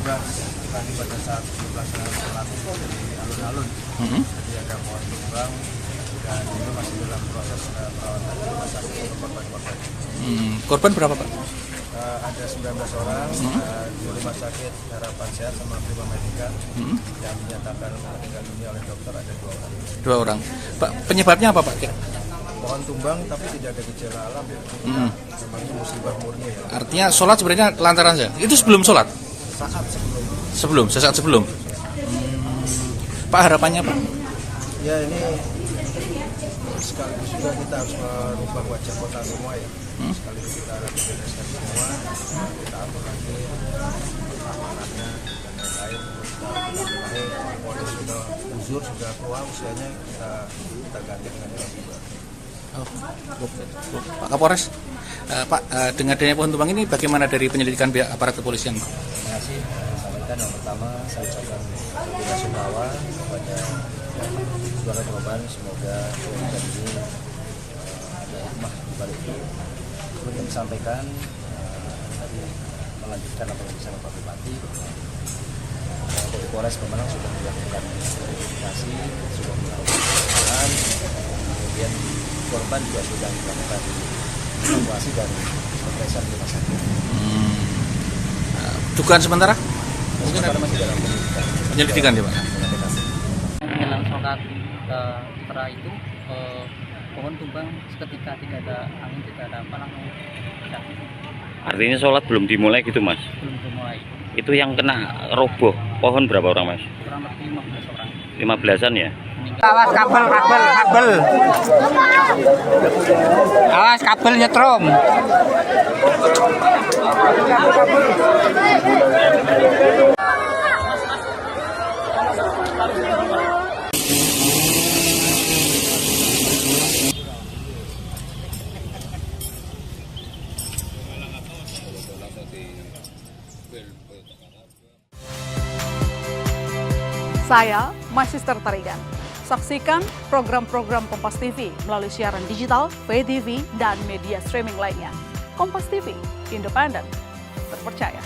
juga tadi pada saat pelaksanaan sholat di alun-alun, jadi ada pohon tumbang dan itu masih dalam proses perawatan di rumah sakit untuk korban-korban. Korban berapa, Pak? Ada 19 orang di rumah sakit Harapan Sehat sama Prima Medika yang dinyatakan meninggal dunia oleh dokter ada 2 orang. 2 orang. Pak, penyebabnya apa, Pak? Pohon tumbang tapi tidak ada gejala alam ya. Memangnya musibah murni ya. Artinya sholat sebenarnya lantaran saja. Itu sebelum sholat? Sesaat sebelum. Pak, harapannya, Pak? Ya, ini sekaligus juga kita harus merubah wajah kota semua ya. Sekaligus kita harus bereskan semua, kita atur lagi amanahnya dan lain-lain. Kita Polres sudah uzur, sudah keluar usianya, kita ganti dengan yang juga. Pak Kapolres, Pak, dengan adanya pohon tumbang ini bagaimana dari penyelidikan pihak aparat kepolisian? Terima kasih. Sampaikan yang pertama, saya ucapkan bela-sungkawa kepada keluarga korban. Semoga keluarga ini ada hikmah di balik itu. Kemudian disampaikan tadi melanjutkan apa yang disampaikan Pak Bupati. Dari Polres Pemalang sudah melakukan verifikasi, sudah melakukan pemeriksaan, kemudian korban juga sudah melakukan evakuasi dan pemeriksaan di rumah sakit. Dugaan sementara? Mungkin ada masih dalam Penyelidikan ya, Pak? Dalam sholat setelah itu pohon tumbang seketika, tidak ada angin, tidak ada apa namanya. Artinya sholat belum dimulai gitu, Mas? Belum dimulai. Itu yang kena roboh pohon berapa orang, Mas? Kurang lebih 15 orang. 15-an ya? Awas kabel. Awas kabel nyetrum. Saya Magister Tarigan. Saksikan program-program Kompas TV melalui siaran digital, pay TV, dan media streaming lainnya. Kompas TV, independen, terpercaya.